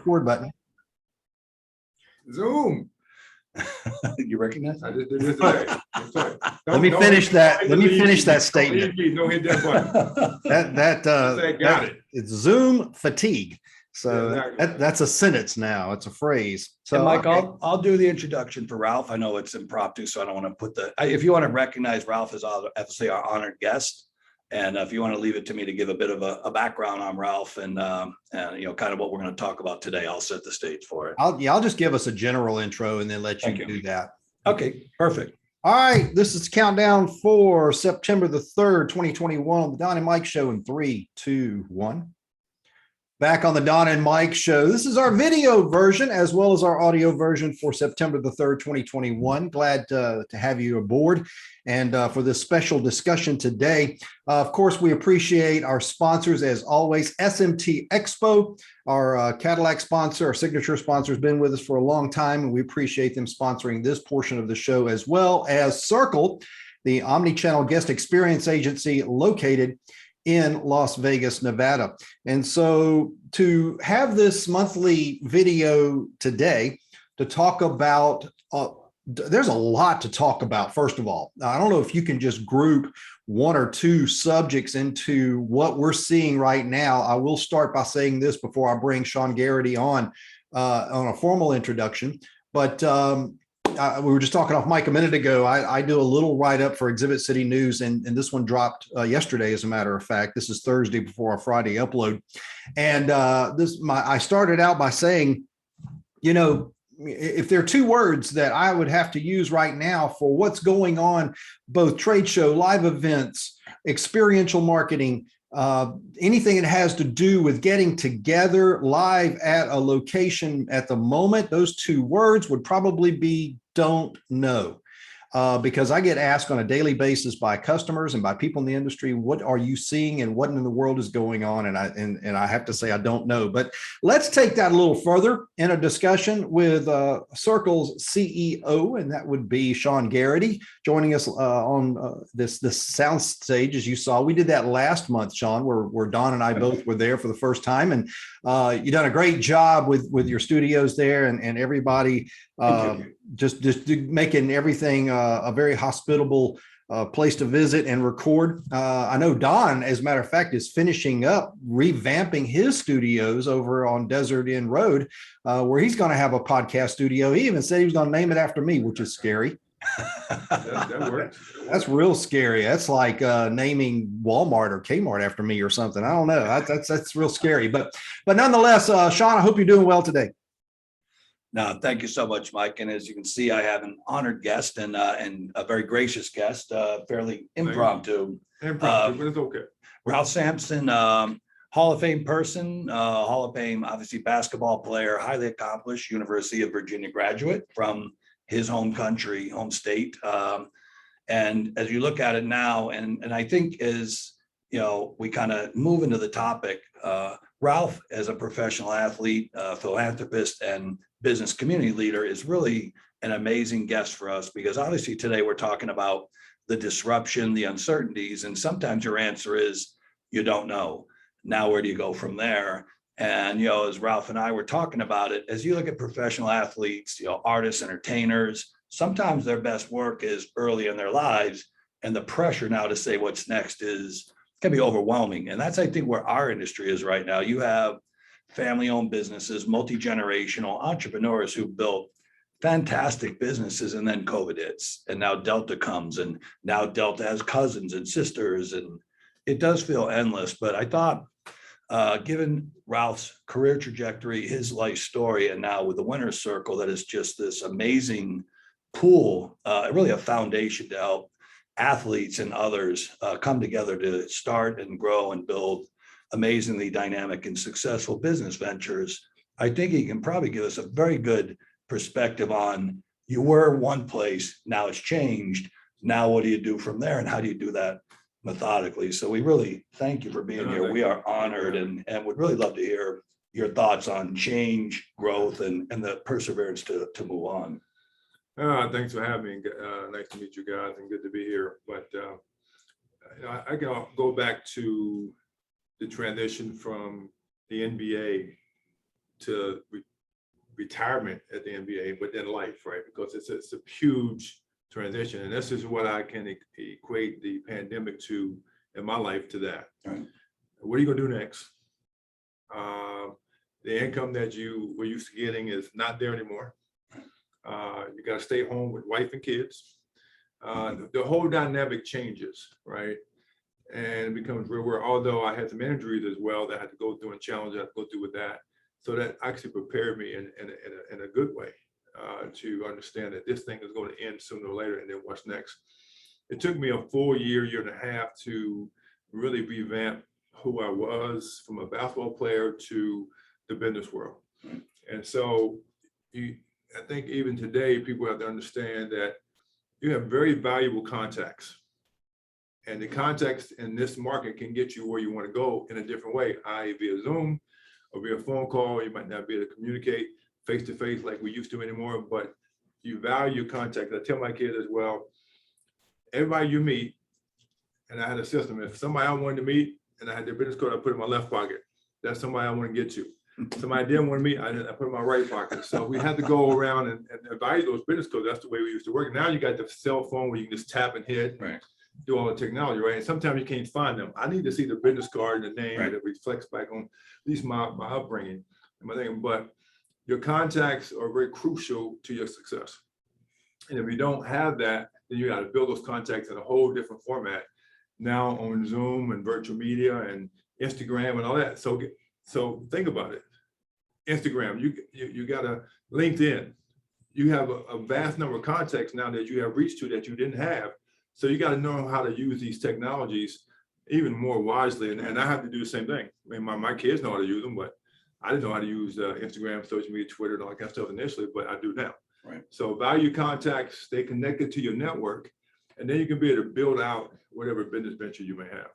record button. Zoom. You recognize I that? just did this today. That's right. Let me finish that. Let me finish that statement. Don't hit that button. Got it. It's Zoom fatigue. So Yeah, exactly. that's a sentence now. It's a phrase. So And Mike, I'll do the introduction for Ralph. I know it's impromptu, so I don't want to put if you want to recognize Ralph as obviously our honored guest. And if you want to leave it to me to give a bit of a background on Ralph and you know, kind of what we're going to talk about today, I'll set the stage for it. I'll just give us a general intro and then let you Thank you. do that. Okay, perfect. All right. This is countdown for September the 3rd, 2021 on the Don and Mike show in 3, 2, 1. Back on the Don and Mike show. This is our video version as well as our audio version for September the 3rd, 2021. Glad to have you aboard and for this special discussion today. Of course, we appreciate our sponsors as always. SMT Expo, our Cadillac sponsor, our signature sponsor, has been with us for a long time, and we appreciate them sponsoring this portion of the show, as well as Circle, the omni-channel guest experience agency located in Las Vegas, Nevada. And so to have this monthly video today to talk about, there's a lot to talk about. First of all, I don't know if you can just group one or two subjects into what we're seeing right now. I will start by saying this before I bring Shawn Garrity on a formal introduction, but we were just talking off mic a minute ago. I do a little write-up for Exhibit City News, and this one dropped yesterday, as a matter of fact. This is Thursday before our Friday upload. And I started out by saying, you know, if there are two words that I would have to use right now for what's going on, both trade show, live events, experiential marketing, anything that has to do with getting together live at a location at the moment, those two words would probably be don't know. Because I get asked on a daily basis by customers and by people in the industry, what are you seeing and what in the world is going on? And I have to say, I don't know. But let's take that a little further in a discussion with Circle's CEO, and that would be Shawn Garrity, joining us on this sound stage. As you saw, we did that last month, Shawn, where Don and I both were there for the first time. And you've done a great job with your studios there and everybody just making everything a very hospitable place to visit and record. I know Don, as a matter of fact, is finishing up revamping his studios over on Desert Inn Road, where he's going to have a podcast studio. He even said he was going to name it after me, which is scary. That works. That's real scary. That's like naming Walmart or Kmart after me or something. I don't know. That's real scary. But nonetheless, Shawn, I hope you're doing well today. No, thank you so much, Mike. And as you can see, I have an honored guest and a very gracious guest, fairly impromptu. Impromptu, but it's okay. Ralph Sampson, Hall of Fame person, Hall of Fame, obviously basketball player, highly accomplished, University of Virginia graduate from his home country, home state. And as you look at it now, and I think as you know, we kind of move into the topic, Ralph, as a professional athlete, philanthropist, and business community leader, is really an amazing guest for us, because obviously today we're talking about the disruption, the uncertainties, and sometimes your answer is you don't know. Now, where do you go from there? And, you know, as Ralph and I were talking about it, as you look at professional athletes, you know, artists, entertainers, sometimes their best work is early in their lives, and the pressure now to say what's next can be overwhelming. And that's, I think, where our industry is right now. You have family-owned businesses, multi-generational entrepreneurs who built fantastic businesses, and then COVID hits, and now Delta comes, and now Delta has cousins and sisters, and it does feel endless. But I thought, given Ralph's career trajectory, his life story, and now with the Winner's Circle, that is just this amazing pool, really a foundation to help athletes and others come together to start and grow and build amazingly dynamic and successful business ventures. I think he can probably give us a very good perspective on, you were one place, now it's changed. Now, what do you do from there, and how do you do that methodically? So we really thank you for being here. We are honored and would really love to hear your thoughts on change, growth, and the perseverance to move on. Thanks for having me. Nice to meet you guys, and good to be here. But I can go back to the transition from the NBA to retirement at the NBA, but then life, right? Because it's a huge transition. And this is what I can equate the pandemic to in my life to that. Right. What are you gonna do next? The income that you were used to getting is not there anymore. You got to stay home with wife and kids. The whole dynamic changes, right? And it becomes real where, although I had some injuries as well that I had to go through and challenge, I had to go through with that. So that actually prepared me in a good way to understand that this thing is going to end sooner or later, and then what's next. It took me a full year and a half to really revamp who I was from a basketball player to the business world. And so I think even today, people have to understand that you have very valuable contacts. And the contacts in this market can get you where you want to go in a different way, i.e. via Zoom or via phone call. You might not be able to communicate face-to-face like we used to anymore, but you value your contacts. I tell my kids as well, everybody you meet, and I had a system, if somebody I wanted to meet and I had their business card, I put it in my left pocket. That's somebody I want to get to. Somebody I didn't want to meet, I put it in my right pocket. So we had to go around and value those business cards. That's the way we used to work. Now you got the cell phone where you can just tap and hit, Right. do all the technology, right? And sometimes you can't find them. I need to see the business card and the name Right. that reflects back on at least my upbringing and my thing. But your contacts are very crucial to your success. And if you don't have that, then you got to build those contacts in a whole different format now on Zoom and virtual media and Instagram and all that. So think about it. Instagram, you got a LinkedIn. You have a vast number of contacts now that you have reached to that you didn't have. So you got to know how to use these technologies even more wisely. And I have to do the same thing. I mean, my kids know how to use them, but I didn't know how to use Instagram, social media, Twitter, and all that kind of stuff initially, but I do now. Right. So value contacts, stay connected to your network, and then you can be able to build out whatever business venture you may have.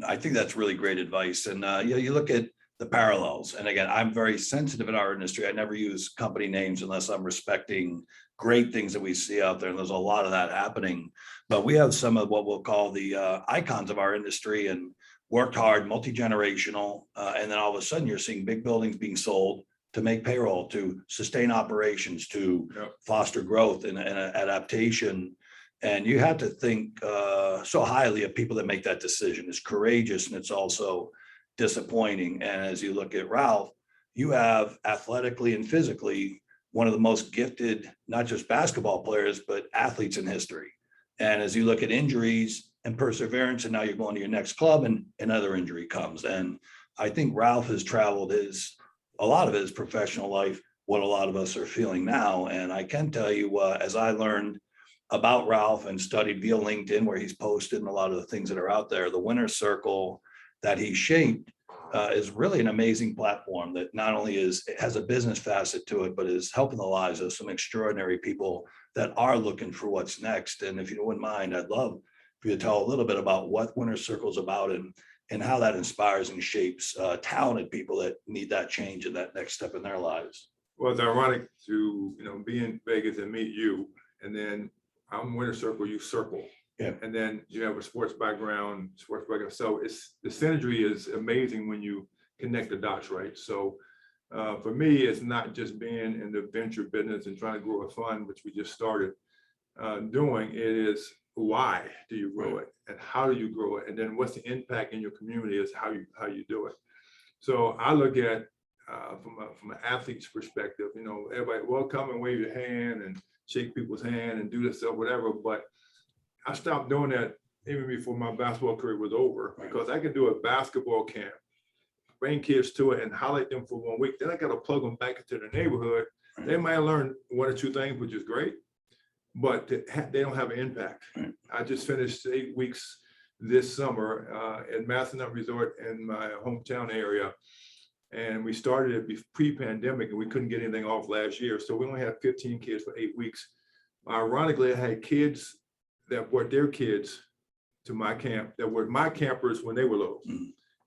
I think that's really great advice. And you look at the parallels. And again, I'm very sensitive in our industry. I never use company names unless I'm respecting great things that we see out there. And there's a lot of that happening. But we have some of what we'll call the icons of our industry and worked hard, multi-generational. And then all of a sudden you're seeing big buildings being sold to make payroll, to sustain operations, to foster growth and adaptation. And you have to think so highly of people that make that decision. It's courageous and it's also disappointing. And as you look at Ralph, you have athletically and physically one of the most gifted, not just basketball players, but athletes in history. And as you look at injuries and perseverance, and now you're going to your next club and another injury comes. And I think Ralph has traveled a lot of his professional life, what a lot of us are feeling now. And I can tell you, as I learned about Ralph and studied via LinkedIn, where he's posted and a lot of the things that are out there, the winner's circle that he shaped is really an amazing platform that not only has a business facet to it, but is helping the lives of some extraordinary people that are looking for what's next. And if you wouldn't mind, I'd love for you to tell a little bit about what Winner's Circle is about and how that inspires and shapes talented people that need that change and that next step in their lives. Well, it's ironic to be in Vegas and meet you, and then I'm Winner's Circle, you circle. Yeah. And then you have a sports background. So the synergy is amazing when you connect the dots, right? So for me, it's not just being in the venture business and trying to grow a fund, which we just started doing. It is why do you grow it and how do you grow it? And then what's the impact in your community is how you do it. So I look at from an athlete's perspective, everybody, well, come and wave your hand and shake people's hand and do this stuff, whatever. But I stopped doing that even before my basketball career was over, because I can do a basketball camp, bring kids to it and highlight them for 1 week. Then I got to plug them back into the neighborhood. They might learn 1 or 2 things, which is great, but they don't have an impact. I just finished 8 weeks this summer at Massanutten Resort in my hometown area. And we started it pre-pandemic and we couldn't get anything off last year. So we only had 15 kids for 8 weeks. Ironically, I had kids that brought their kids to my camp that were my campers when they were little.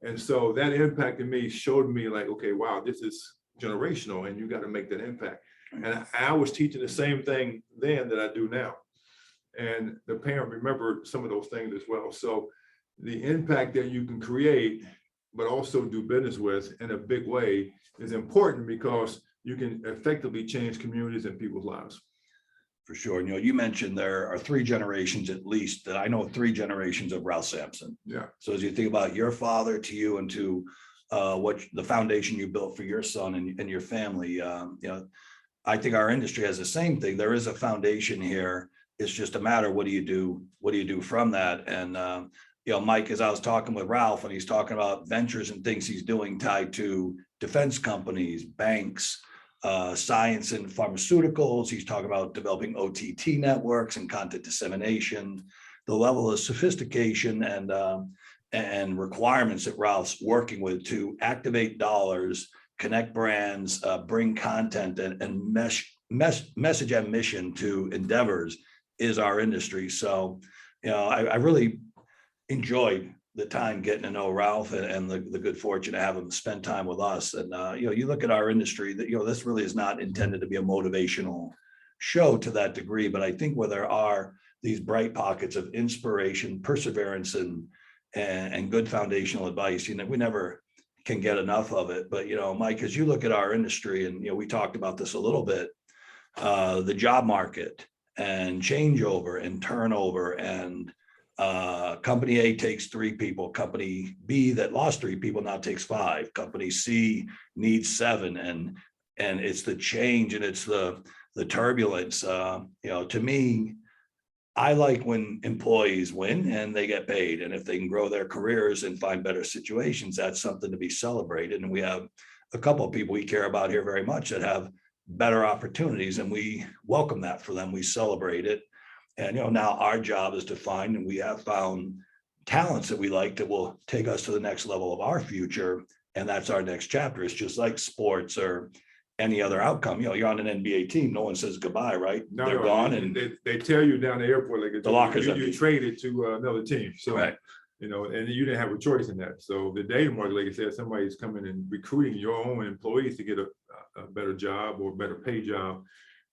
And so that impacted me, showed me like, okay, wow, this is generational and you got to make that impact. And I was teaching the same thing then that I do now. And the parent remembered some of those things as well. So the impact that you can create but also do business with in a big way is important because you can effectively change communities and people's lives. For sure. You mentioned there are three generations at least that I know, three generations of Ralph Sampson. Yeah. So as you think about your father to you and to what the foundation you built for your son and your family, I think our industry has the same thing. There is a foundation here. It's just a matter, what do you do? What do you do from that? And, Mike, as I was talking with Ralph, and he's talking about ventures and things he's doing tied to defense companies, banks, science and pharmaceuticals. He's talking about developing OTT networks and content dissemination. The level of sophistication and requirements that Ralph's working with to activate dollars, connect brands, bring content and message and mission to endeavors is our industry. So, I really enjoyed the time getting to know Ralph and the good fortune to have him spend time with us. And, you look at our industry that, this really is not intended to be a motivational show to that degree, but I think where there are these bright pockets of inspiration, perseverance, and good foundational advice, we never can get enough of it. But, Mike, as you look at our industry, and, we talked about this a little bit, the job market and changeover and turnover, and company A takes 3 people, company B that lost 3 people now takes 5, company C needs 7, and it's the change and it's the turbulence. To me, I like when employees win and they get paid, and if they can grow their careers and find better situations, that's something to be celebrated. And we have a couple of people we care about here very much that have better opportunities, and we welcome that for them. We celebrate it. And, now our job is to find, and we have found, talents that we like that will take us to the next level of our future. And that's our next chapter. It's just like sports or any other outcome. You're on an NBA team. No one says goodbye, right? No, they're gone. And they tell you down the airport, like the lockers you traded to another team. So, right. And you didn't have a choice in that. So the dating market, like I said, somebody's coming and recruiting your own employees to get a better job or a better paid job.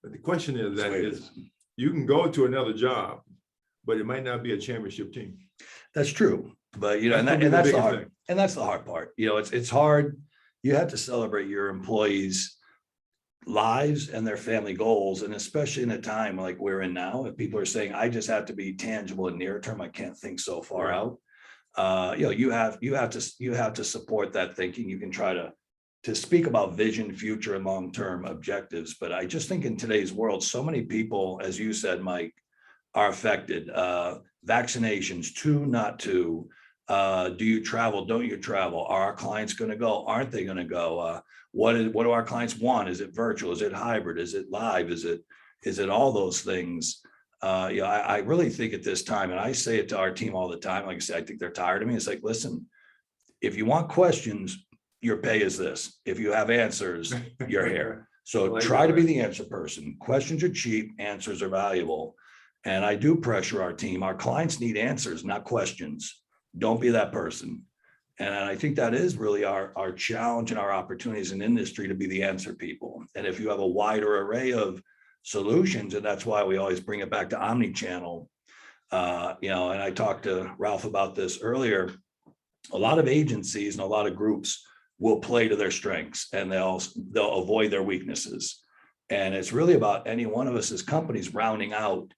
But the question is you can go to another job, but it might not be a championship team. That's true. But, that's the hard, and that's the hard part. It's hard. You have to celebrate your employees' lives and their family goals. And especially in a time like we're in now, if people are saying, I just have to be tangible and near term, I can't think so far out. You have to support that thinking. You can try to speak about vision, future, and long-term objectives. But I just think in today's world, so many people, as you said, Mike, are affected. Vaccinations, to, not to. Do you travel? Don't you travel? Are our clients going to go? Aren't they going to go? What do our clients want? Is it virtual? Is it hybrid? Is it live? Is it all those things? I really think at this time, and I say it to our team all the time, like I say, I think they're tired of me. It's like, listen, if you want questions, your pay is this. If you have answers, you're here. So try to be the answer person. Questions are cheap, answers are valuable. And I do pressure our team. Our clients need answers, not questions. Don't be that person. And I think that is really our challenge and our opportunities in industry, to be the answer people. And if you have a wider array of solutions, and that's why we always bring it back to omni-channel, and I talked to Ralph about this earlier. A lot of agencies and a lot of groups will play to their strengths, and they'll avoid their weaknesses. And it's really about any one of us as companies rounding out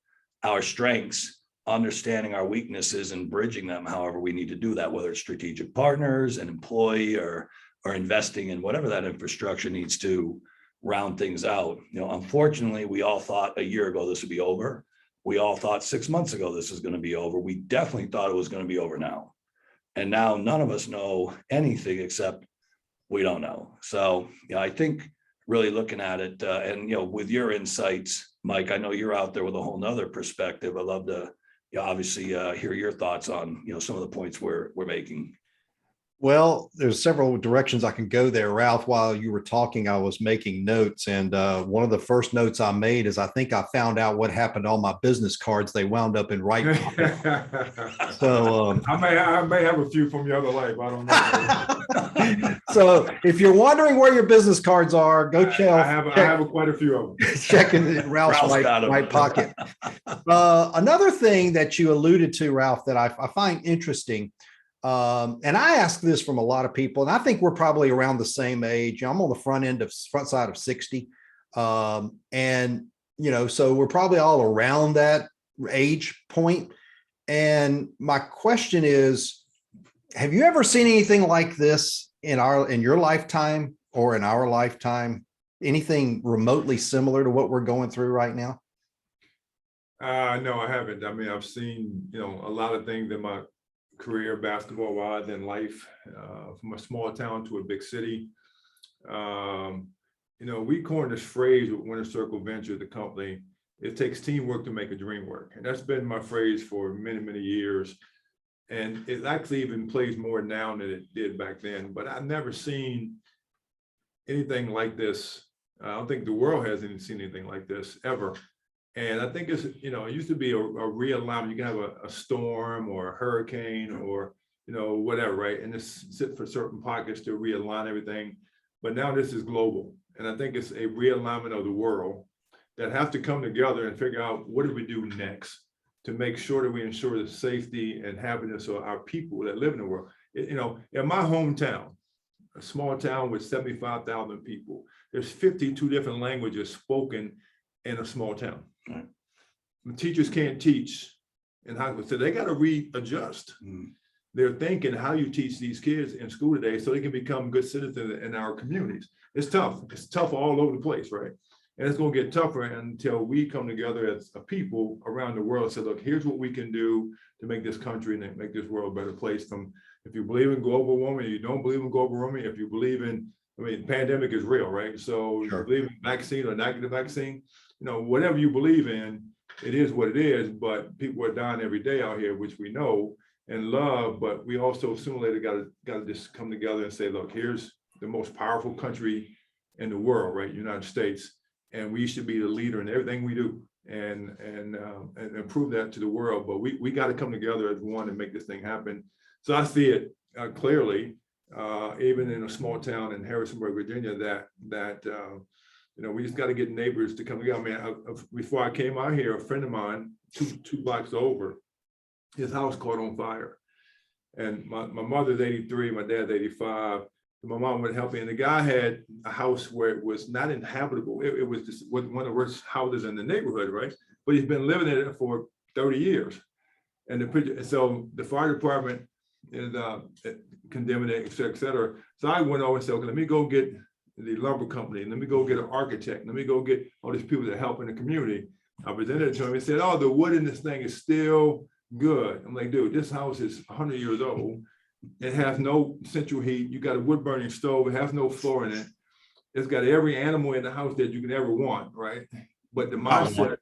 our strengths, understanding our weaknesses, and bridging them however we need to do that, whether it's strategic partners, an employee, or investing in whatever that infrastructure needs to round things out. Unfortunately, we all thought a year ago this would be over. We all thought 6 months ago this was going to be over. We definitely thought it was going to be over now. And now none of us know anything except we don't know. So I think really looking at it, and with your insights, Mike, I know you're out there with a whole nother perspective. I'd love to obviously hear your thoughts on some of the points we're making. Well, there's several directions I can go there, Ralph. While you were talking, I was making notes, and one of the first notes I made is I think I found out what happened to all my business cards. They wound up in right pocket. So I may have a few from your other life. I don't know. So if you're wondering where your business cards are, go check. I have quite a few of them. Check in Ralph's right pocket. Another thing that you alluded to, Ralph, that I find interesting. And I ask this from a lot of people, and I think we're probably around the same age. I'm on the front side of 60. And, so we're probably all around that age point. And my question is, have you ever seen anything like this in your lifetime or in our lifetime? Anything remotely similar to what we're going through right now? No, I haven't. I mean, I've seen, a lot of things in my career, basketball wise, and life, from a small town to a big city. We coined this phrase with Winter Circle Ventures, the company. It takes teamwork to make a dream work. And that's been my phrase for many, many years. And it actually even plays more now than it did back then. But I've never seen anything like this. I don't think the world has seen anything like this ever. And I think it's, it used to be a realignment. You can have a storm or a hurricane or, whatever, right? And this sit for certain pockets to realign everything. But now this is global. And I think it's a realignment of the world that have to come together and figure out what do we do next to make sure that we ensure the safety and happiness of our people that live in the world. In my hometown, a small town with 75,000 people, there's 52 different languages spoken in a small town. Right. Teachers can't teach in high school, so they got to readjust their thinking, how you teach these kids in school today so they can become good citizens in our communities. It's tough. It's tough all over the place, right? And it's going to get tougher until we come together as a people around the world and say, look, here's what we can do to make this country and make this world a better place. From if you believe in global warming, you don't believe in global warming, if you believe in, pandemic is real, right? So Sure. You believe in vaccine or negative vaccine, whatever you believe in, it is what it is, but people are dying every day out here, which we know and love, but we also sooner or later got to just come together and say, look, here's the most powerful country in the world, right? United States. And we should be the leader in everything we do and prove that to the world. But we got to come together as one and make this thing happen. So I see it clearly, even in a small town in Harrisonburg, Virginia, that we just got to get neighbors to come together. Before I came out here, a friend of mine, two blocks over, his house caught on fire. And my mother's 83, my dad's 85. My mom would help me, and the guy had a house where it was not inhabitable. It was just one of the worst houses in the neighborhood, right? But he's been living in it for 30 years. And so the fire department is condemning it, et cetera, et cetera. So I went over and said, okay, let me go get the lumber company, let me go get an architect, let me go get all these people that help in the community. I presented it to him and said, oh, the wood in this thing is still good. I'm like, dude, this house is 100 years old. It has no central heat. You got a wood burning stove. It has no floor in it. It's got every animal in the house that you can ever want, right? But the mindset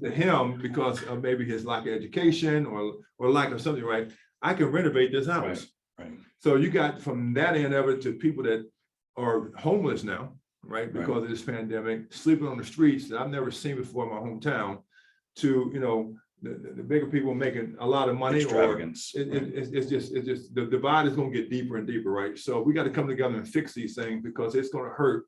to him, because of maybe his lack of education or lack of something, right? I can renovate this house. Right. So you got from that end of it to people that are homeless now, right? Because of this pandemic, sleeping on the streets that I've never seen before in my hometown, to, the bigger people making a lot of money. Extravagance. It's just the divide is going to get deeper and deeper, right? So we got to come together and fix these things because it's going to hurt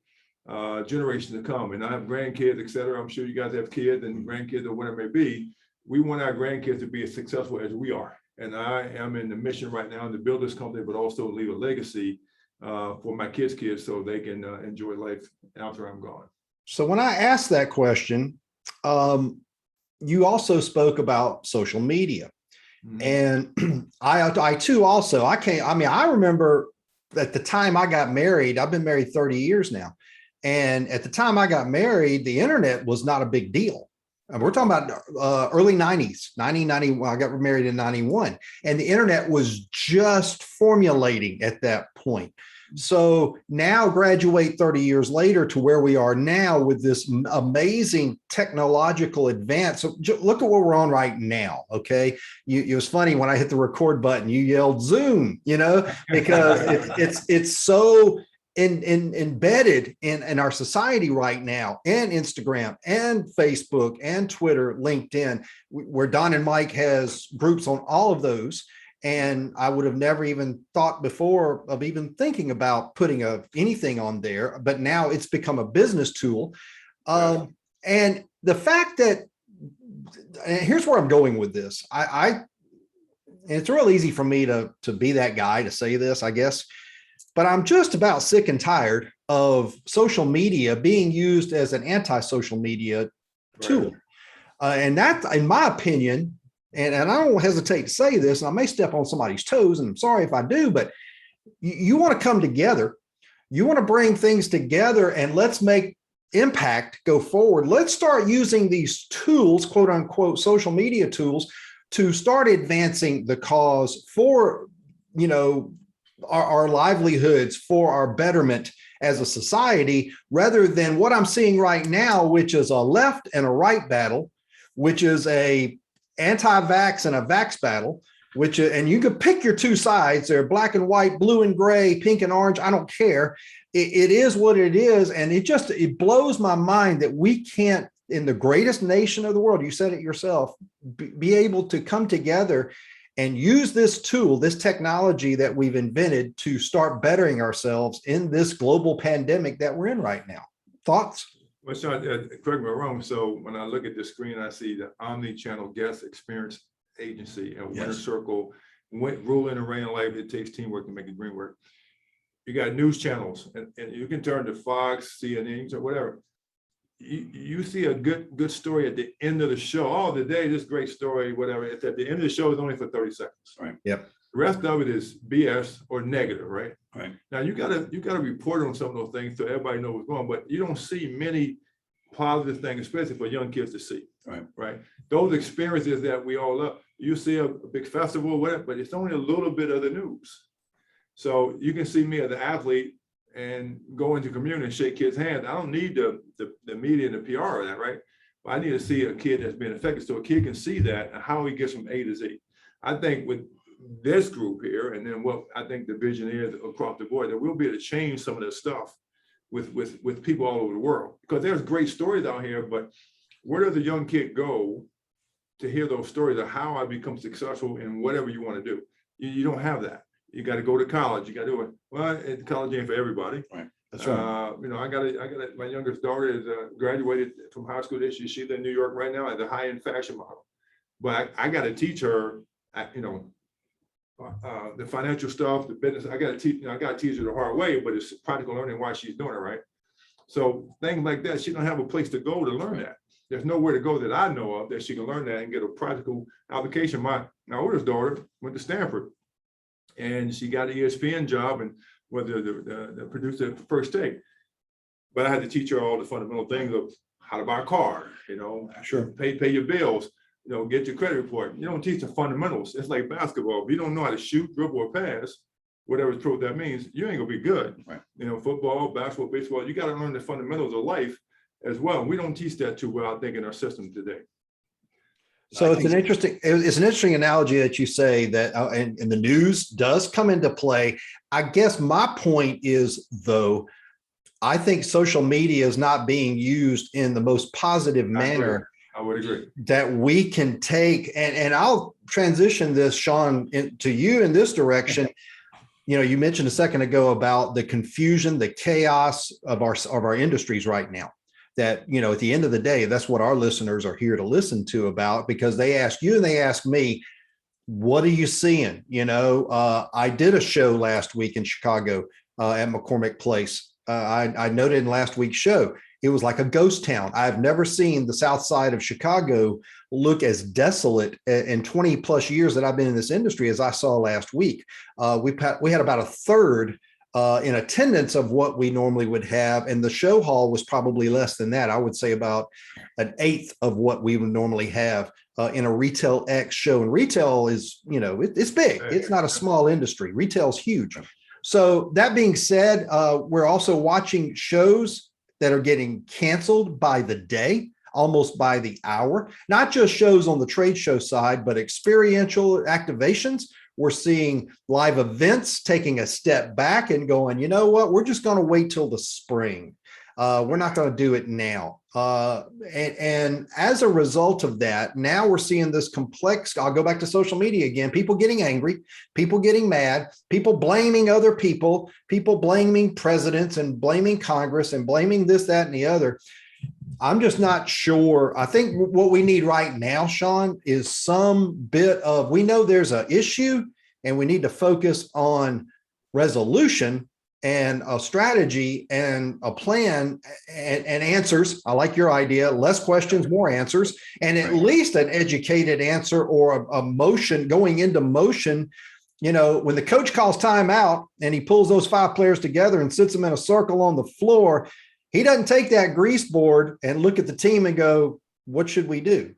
generations to come. And I have grandkids, et cetera. I'm sure you guys have kids and grandkids or whatever it may be. We want our grandkids to be as successful as we are. And I am in the mission right now to build this company, but also leave a legacy for my kids' kids so they can enjoy life after I'm gone. So when I asked that question, you also spoke about social media. And I too also, I remember at the time I got married, I've been married 30 years now. And at the time I got married, the internet was not a big deal. And we're talking about early 90s, 1991. I got married in 91, and the internet was just formulating at that point. So now graduate 30 years later to where we are now with this amazing technological advance. So look at what we're on right now. Okay. It was funny when I hit the record button, you yelled Zoom, because it's so embedded in our society right now, and Instagram and Facebook and Twitter, LinkedIn, where Don and Mike has groups on all of those. And I would have never even thought before of even thinking about putting anything on there, but now it's become a business tool. And the fact that, and here's where I'm going with this. it's real easy for me to be that guy to say this, I guess, but I'm just about sick and tired of social media being used as an anti-social media tool. And that, in my opinion, and I don't hesitate to say this, and I may step on somebody's toes, and I'm sorry if I do, but you want to come together. You want to bring things together and let's make impact go forward. Let's start using these tools, quote unquote, social media tools, to start advancing the cause for, our livelihoods, for our betterment as a society, rather than what I'm seeing right now, which is a left and a right battle, which is a anti-vax and a vax battle, and you can pick your two sides. They're black and white, blue and gray, pink and orange. I don't care. It is what it is. And it blows my mind that we can't, in the greatest nation of the world, you said it yourself, be able to come together and use this tool, this technology that we've invented to start bettering ourselves in this global pandemic that we're in right now. Thoughts? Well, Shawn, correct me if I'm wrong. So when I look at the screen, I see the omni-channel guest experience agency and Winner Circle, rule in the rain of life. It takes teamwork to make the dream work. You got news channels, and you can turn to Fox, CNN, or whatever. You see a good story at the end of the show. Oh, today, this great story, whatever. It's at the end of the show is only for 30 seconds. Right. Yep. The rest of it is BS or negative, right? Right. Now you gotta report on some of those things so everybody knows what's going on, but you don't see many positive things, especially for young kids to see. Right. Right. Those experiences that we all love. You see a big festival, whatever, but it's only a little bit of the news. So you can see me as an athlete and go into community and shake kids' hands. I don't need the media and the PR of that, right? But I need to see a kid that's been affected so a kid can see that and how he gets from A to Z. I think with this group here, and then what I think the vision is across the board, that we'll be able to change some of this stuff with people all over the world. Because there's great stories out here, but where does a young kid go to hear those stories of how I become successful in whatever you want to do? You don't have that. You got to go to college. You got to do it. Well, college ain't for everybody. Right. That's right. My youngest daughter is graduated from high school this year. She's in New York right now as a high-end fashion model. But I got to teach her, the financial stuff, the business. I got to teach her the hard way, but it's practical learning why she's doing it, right? So things like that, she don't have a place to go to learn that. There's nowhere to go that I know of that she can learn that and get a practical application. My oldest daughter went to Stanford, and she got an ESPN job and was the producer at First Take. But I had to teach her all the fundamental things of how to buy a car, Sure. pay your bills, get your credit report. You don't teach the fundamentals. It's like basketball. If you don't know how to shoot, dribble, or pass, whatever that means, you ain't gonna be good. Right. Football, basketball, baseball, you got to learn the fundamentals of life as well. We don't teach that too well, I think, in our system today. So it's an interesting analogy that you say that, and the news does come into play. I guess my point is, though, I think social media is not being used in the most positive manner. I would agree. That we can take, and I'll transition this, Shawn, to you in this direction. You mentioned a second ago about the confusion, the chaos of our industries right now. That, at the end of the day, that's what our listeners are here to listen to about, because they ask you and they ask me, what are you seeing? I did a show last week in Chicago at McCormick Place. I noted in last week's show, it was like a ghost town. I've never seen the South Side of Chicago look as desolate in 20 plus years that I've been in this industry as I saw last week. We had about a third in attendance of what we normally would have. And the show hall was probably less than that. I would say about an eighth of what we would normally have in a Retail X show. And retail is, it's big. It's not a small industry. Retail's huge. So that being said, we're also watching shows that are getting canceled by the day, almost by the hour, not just shows on the trade show side, but experiential activations. We're seeing live events taking a step back and going, you know what, we're just going to wait till the spring. We're not going to do it now. And as a result of that, now we're seeing this complex, I'll go back to social media again, people getting angry, people getting mad, people blaming other people blaming presidents and blaming Congress and blaming this, that, and the other. I'm just not sure. I think what we need right now, Shawn, is some bit of, we know there's an issue and we need to focus on resolution and a strategy and a plan and answers. I like your idea, less questions, more answers, and at least an educated answer or a motion going into motion. You know, when the coach calls timeout and he pulls those 5 players together and sits them in a circle on the floor, he doesn't take that grease board and look at the team and go, what should we do?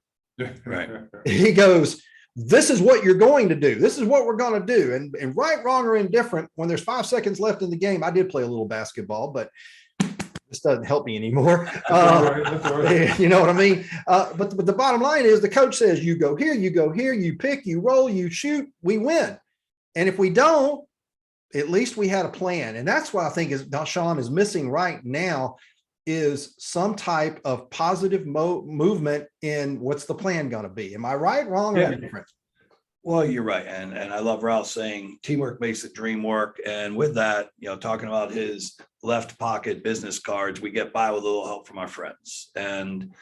Right. He goes, this is what you're going to do. This is what we're going to do. And right, wrong, or indifferent, when there's 5 seconds left in the game, I did play a little basketball, but this doesn't help me anymore. That's all right. You know what I mean? But the bottom line is the coach says, you go here, you pick, you roll, you shoot, we win. And if we don't, at least we had a plan. And that's what I think is Shawn is missing right now, is some type of positive movement in what's the plan going to be. Am I right, wrong, or indifferent? Well, you're right. And I love Ralph saying teamwork makes the dream work. And with that, you know, talking about his left pocket business cards, we get by with a little help from our friends. And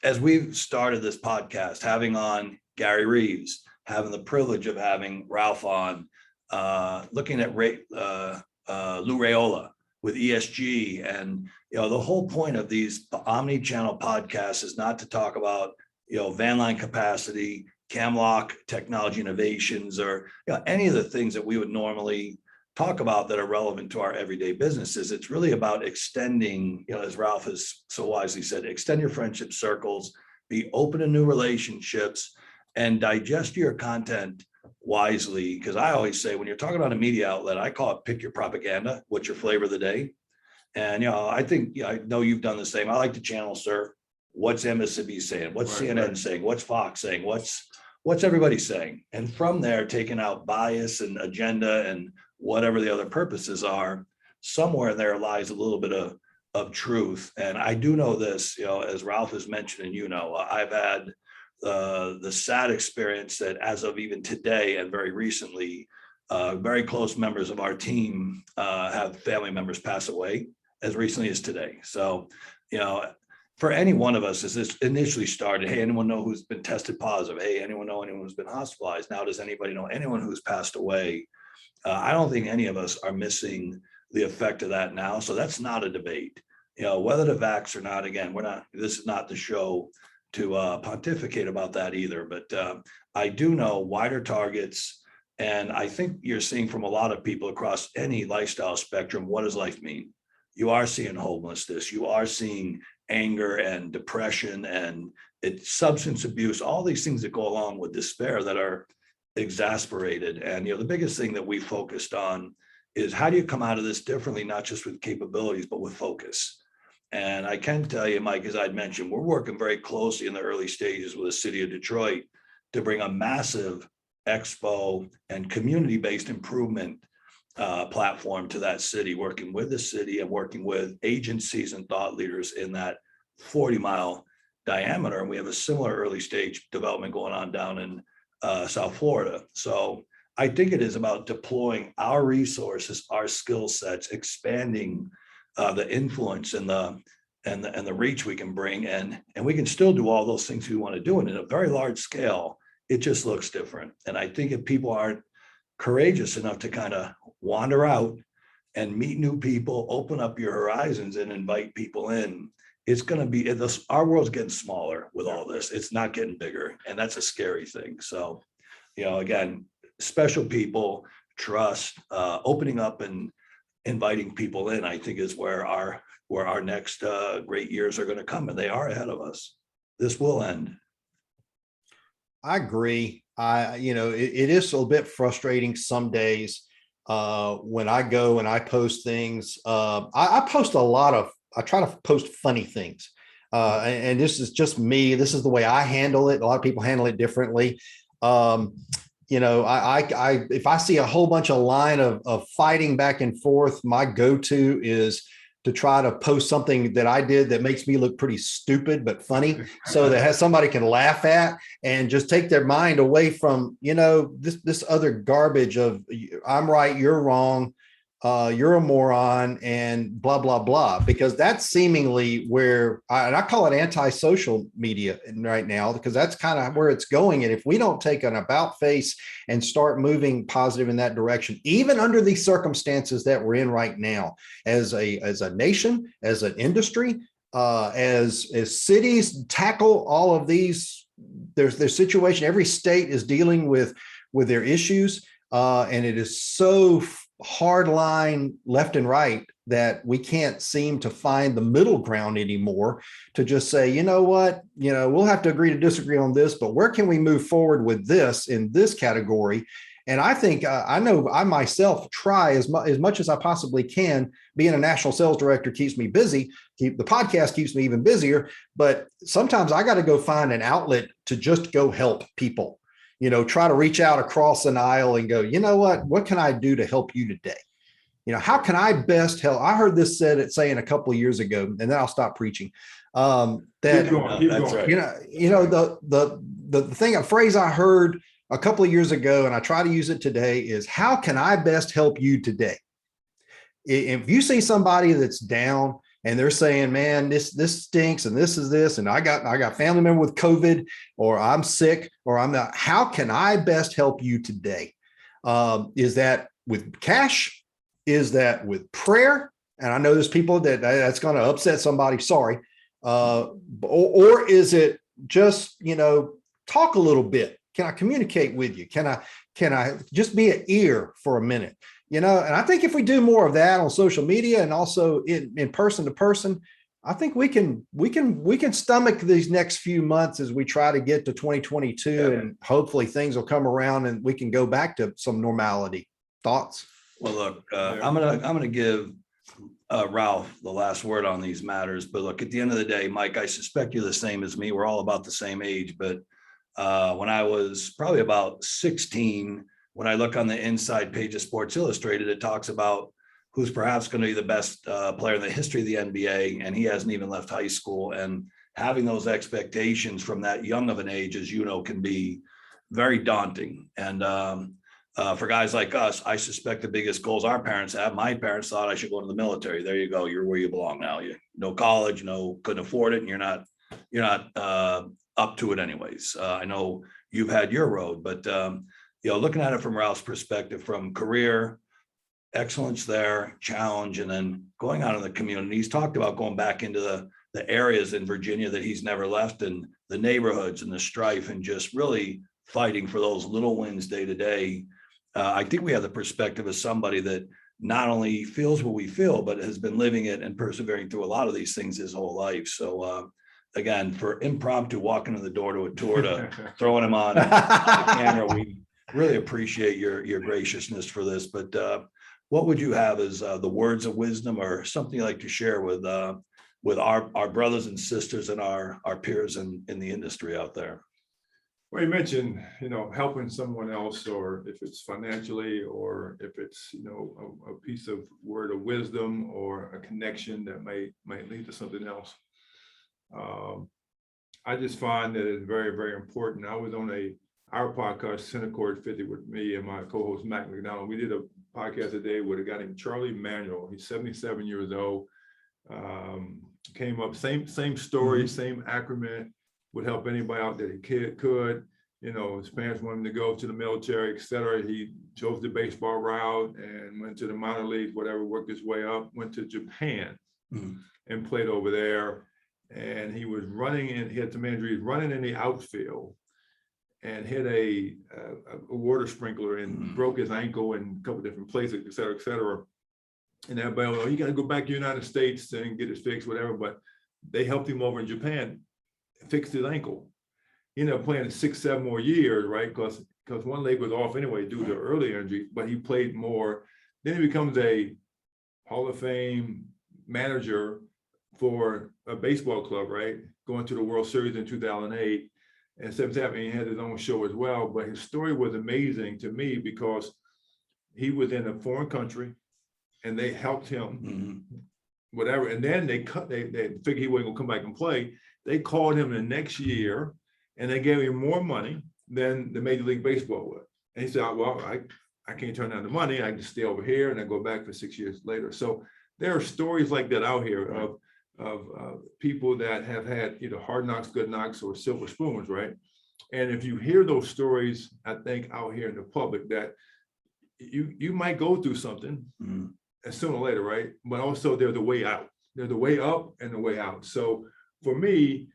as we've started this podcast, having on Gary Reeves, having the privilege of having Ralph on, looking at Lou Raiola with ESG, and the whole point of these omni-channel podcasts is not to talk about van line capacity, camlock technology innovations, or any of the things that we would normally talk about that are relevant to our everyday businesses. It's really about extending, as Ralph has so wisely said, extend your friendship circles, be open to new relationships, and digest your content wisely. Because I always say, when you're talking about a media outlet, I call it pick your propaganda. What's your flavor of the day? And I think, I know you've done the same. I like to channel surf. What's MSNBC saying? What's CNN saying? What's Fox saying? What's everybody saying? And from there, taking out bias and agenda and whatever the other purposes are, somewhere there lies a little bit of truth. And I do know this, as Ralph has mentioned, and I've had the sad experience that as of even today and very recently, very close members of our team have family members pass away as recently as today. So, for any one of us, as this initially started, hey, anyone know who's been tested positive? Hey, anyone know anyone who's been hospitalized? Now, does anybody know anyone who's passed away? I don't think any of us are missing the effect of that now. So that's not a debate. Whether to vax or not, again, this is not the show to pontificate about that either. But I do know wider targets. And I think you're seeing from a lot of people across any lifestyle spectrum, what does life mean? You are seeing homelessness. You are seeing anger and depression and it's substance abuse, all these things that go along with despair that are exasperated. And, the biggest thing that we focused on is how do you come out of this differently, not just with capabilities, but with focus. And I can tell you, Mike, as I'd mentioned, we're working very closely in the early stages with the city of Detroit to bring a massive expo and community-based improvement platform to that city, working with the city and working with agencies and thought leaders in that 40-mile diameter. And we have a similar early stage development going on down in South Florida. So I think it is about deploying our resources, our skill sets, expanding the influence and the reach we can bring, and we can still do all those things we want to do. And in a very large scale, it just looks different. And I think if people aren't courageous enough to kind of wander out and meet new people, open up your horizons and invite people in, it's going to be, our world's getting smaller with all this. It's not getting bigger. And that's a scary thing. So, again, special people, trust, opening up and inviting people in, I think is where our next great years are going to come. And they are ahead of us. This will end. I agree. It is a little bit frustrating some days when I go and I post things. I post I try to post funny things. And this is just me. This is the way I handle it. A lot of people handle it differently. If I see a whole bunch of line of fighting back and forth, my go-to is to try to post something that I did that makes me look pretty stupid, but funny. So that somebody can laugh at and just take their mind away from, this other garbage of I'm right, you're wrong. you're a moron and blah, blah, blah, because that's seemingly where and I call it anti-social media right now, because that's kind of where it's going. And if we don't take an about face and start moving positive in that direction, even under these circumstances that we're in right now, as a nation, as an industry, as cities tackle all of these, there's situation, every state is dealing with their issues. And it is so hard line left and right that we can't seem to find the middle ground anymore to just say, you know what, we'll have to agree to disagree on this, but where can we move forward with this in this category? And I think I know I myself try as much as I possibly can. Being a national sales director keeps me busy. The podcast keeps me even busier. But sometimes I got to go find an outlet to just go help people. Try to reach out across an aisle and go, you know what can I do to help you today? How can I best help? I heard this saying a couple of years ago, and then I'll stop preaching. That keep going. A phrase I heard a couple of years ago, and I try to use it today, is how can I best help you today? If you see somebody that's down, and they're saying, man, this stinks, and this is this, and I got family member with COVID, or I'm sick, or I'm not. How can I best help you today? Is that with cash? Is that with prayer? And I know there's people that's going to upset somebody. Sorry, or is it just talk a little bit? Can I communicate with you? Can I just be an ear for a minute? And I think if we do more of that on social media and also in person to person, I think we can stomach these next few months as we try to get to 2022, Yeah. and hopefully things will come around and we can go back to some normality. Thoughts? Well, look, I'm gonna give Ralph the last word on these matters. But look, at the end of the day, Mike, I suspect you're the same as me. We're all about the same age. But when I was probably about 16, when I look on the inside page of Sports Illustrated, it talks about who's perhaps going to be the best player in the history of the NBA, and he hasn't even left high school. And having those expectations from that young of an age, as you know, can be very daunting. And for guys like us, I suspect the biggest goals our parents have. My parents thought I should go into the military. There you go. You're where you belong now. No college, couldn't afford it, and you're not up to it anyways. I know you've had your road, but looking at it from Ralph's perspective, from career excellence there, challenge, and then going out in the community. He's talked about going back into the areas in Virginia that he's never left, and the neighborhoods and the strife, and just really fighting for those little wins day to day. I think we have the perspective of somebody that not only feels what we feel, but has been living it and persevering through a lot of these things his whole life. So again, for impromptu walking in the door to a tour to throwing him on the camera, we really appreciate your graciousness for this. But what would you have as the words of wisdom, or something you'd like to share with our brothers and sisters and our peers in the industry out there? Well, you mentioned, helping someone else, or if it's financially, or if it's, a piece of word of wisdom or a connection that might lead to something else. I just find that it's very, very important. I was on our podcast, Center Court 50, with me and my co-host, Mac McDonald. We did a podcast today with a guy named Charlie Manuel. He's 77 years old. Came up, same story, same acronym. Would help anybody out that he could. His parents wanted him to go to the military, et cetera. He chose the baseball route and went to the minor leagues, whatever, worked his way up, went to Japan and played over there. And he was he had some injuries, running in the outfield, and hit a water sprinkler and broke his ankle in a couple different places, et cetera, et cetera. And everybody, you got to go back to the United States and get it fixed, whatever. But they helped him over in Japan, fixed his ankle. He ended up playing 6-7 more years, right? Because one leg was off anyway due to early injury, but he played more. Then he becomes a Hall of Fame manager for a baseball club, right? Going to the World Series in 2008. And he had his own show as well. But his story was amazing to me because he was in a foreign country and they helped him, whatever. And then they figured he wasn't gonna come back and play. They called him the next year and they gave him more money than the Major League Baseball would. And he said, well, I I can't turn down the money. I just stay over here and I go back for 6 years later. So there are stories like that out here of people that have had either hard knocks, good knocks, or silver spoons, right? And if you hear those stories, I think out here in the public that you might go through something sooner or later, right? But also there's the way out. There's the way up and the way out. So for me,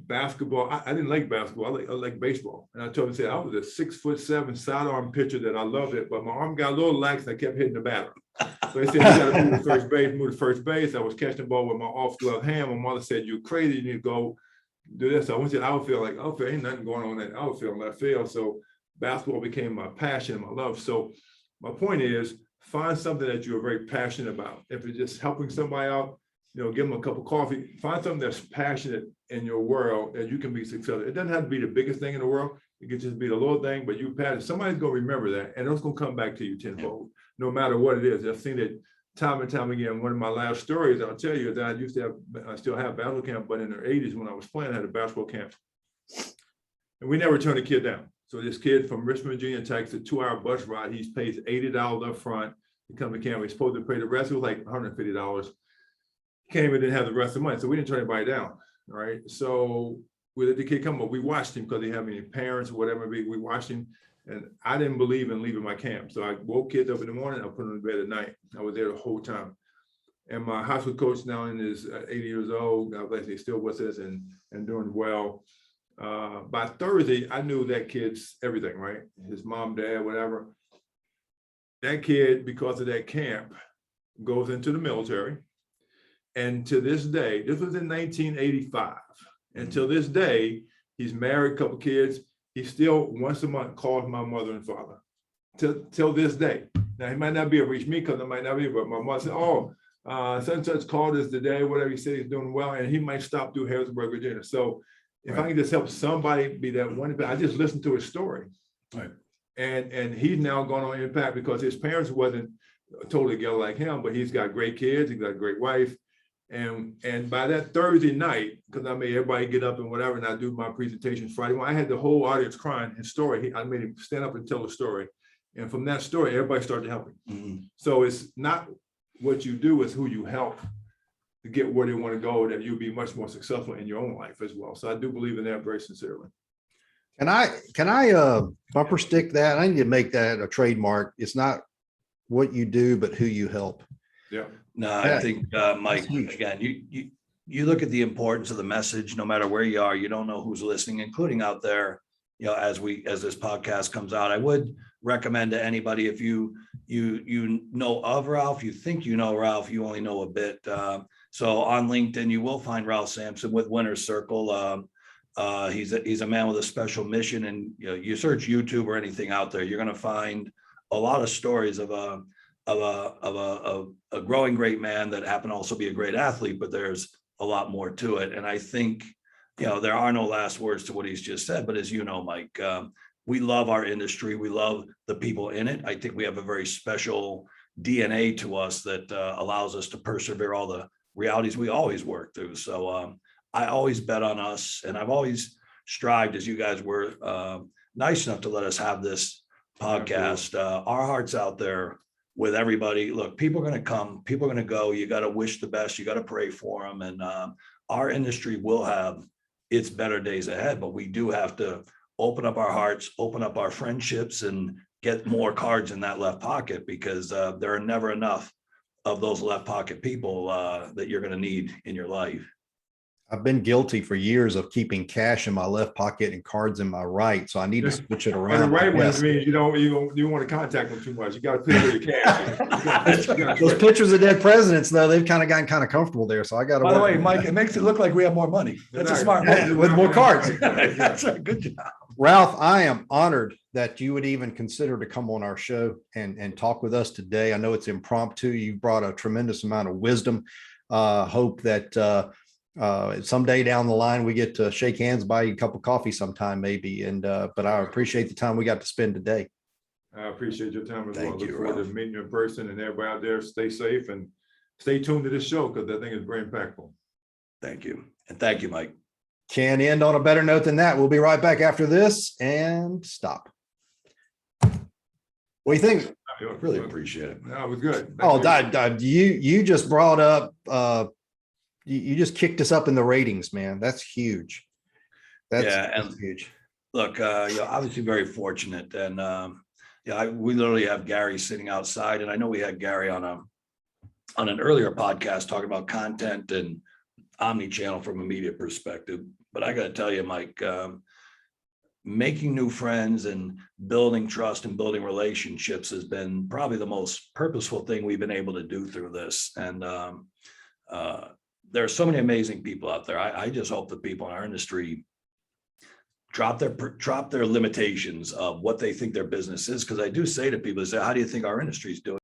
basketball, I didn't like basketball. I like baseball. And I told him, I was a 6'7" sidearm pitcher that I loved it, but my arm got a little lax and I kept hitting the batter. So they said, you got to move to first base. I was catching the ball with my off glove hand. My mother said, you're crazy. You need to go do this. So I went to the outfield, outfield, ain't nothing going on in that outfield, left field. So basketball became my passion, my love. So my point is, find something that you're very passionate about. If it's just helping somebody out, give them a cup of coffee. Find something that's passionate in your world that you can be successful. It doesn't have to be the biggest thing in the world. It can just be the little thing, but you passionate. Somebody's going to remember that, and it's going to come back to you tenfold, no matter what it is. I've seen it time and time again. One of my last stories, I'll tell you, that I still have basketball camp, but in the 80s when I was playing, I had a basketball camp. And we never turned a kid down. So this kid from Richmond, Virginia, takes a 2-hour bus ride. He pays $80 up front to come to camp. He's supposed to pay the rest. It was like $150. Came and didn't have the rest of the money. So we didn't turn anybody down, right? So we let the kid come up. We watched him because they have any parents or whatever. We watched him. And I didn't believe in leaving my camp. So I woke kids up in the morning. I put them in bed at night. I was there the whole time. And my high school coach now is 80 years old. God bless, he still with us and doing well. By Thursday, I knew that kid's everything, right? His mom, dad, whatever. That kid, because of that camp, goes into the military. And to this day, this was in 1985. And till this day, he's married, a couple kids. He still once a month calls my mother and father. Till this day. Now, he might not be able to reach me because I might not be, but my mother said, such and such called us today, whatever. He said he's doing well, and he might stop through Harrisburg, Virginia. So if I can just help somebody be that one, I just listened to his story. Right. And he's now gone on impact because his parents wasn't totally together like him, but he's got great kids, he's got a great wife. And by that Thursday night, because I made everybody get up and whatever, and I do my presentation Friday, when I had the whole audience crying his story, I made him stand up and tell the story. And from that story, everybody started helping. Mm-hmm. So it's not what you do, it's who you help to get where they want to go, that you'll be much more successful in your own life as well. So I do believe in that very sincerely. Can I bumper stick that? I need to make that a trademark. It's not what you do, but who you help. Yeah. No, I think, Mike, again, you look at the importance of the message, no matter where you are, you don't know who's listening, including out there, as this podcast comes out. I would recommend to anybody, if you know of Ralph, you think you know Ralph, you only know a bit. So on LinkedIn, you will find Ralph Sampson with Winner's Circle. He's a man with a special mission, and you search YouTube or anything out there, you're going to find a lot of stories of a growing great man that happened to also be a great athlete, but there's a lot more to it. And I think, there are no last words to what he's just said, but as you know, Mike, we love our industry. We love the people in it. I think we have a very special DNA to us that allows us to persevere all the realities we always work through. So I always bet on us, and I've always strived, as you guys were nice enough to let us have this podcast. Our heart's out there with everybody. Look, people are going to come, people are going to go. You got to wish the best. You got to pray for them. And our industry will have its better days ahead, but we do have to open up our hearts, open up our friendships, and get more cards in that left pocket, because there are never enough of those left pocket people that you're going to need in your life. I've been guilty for years of keeping cash in my left pocket and cards in my right, so I need to switch it around. And the right one means you don't want to contact them too much. You got to put your cash. Those pictures of dead presidents, though, they've kind of gotten kind of comfortable there. So I got to. By the way, Mike, it makes it look like we have more money. That's a smart move. With more cards. That's a good job. Ralph, I am honored that you would even consider to come on our show and talk with us today. I know it's impromptu. You brought a tremendous amount of wisdom. Hope that someday down the line we get to shake hands, buy you a cup of coffee sometime maybe. But I appreciate the time we got to spend today. I appreciate your time as well. Thank you, Look forward to meeting you in person, and everybody out there, stay safe and stay tuned to this show, because I think it's very impactful. Thank you. And thank you, Mike. Can't end on a better note than that. We'll be right back after this, and stop. What do you think? Really appreciate it. No, it was good. Oh, you just brought up, you just kicked us up in the ratings, man. That's huge. That's huge. Look, obviously very fortunate, and we literally have Gary sitting outside, and I know we had Gary on an earlier podcast talking about content and omni-channel from a media perspective. But I got to tell you, Mike, making new friends and building trust and building relationships has been probably the most purposeful thing we've been able to do through this. And there are so many amazing people out there. I just hope the people in our industry drop their limitations of what they think their business is. Because I do say to people, they say, how do you think our industry is doing?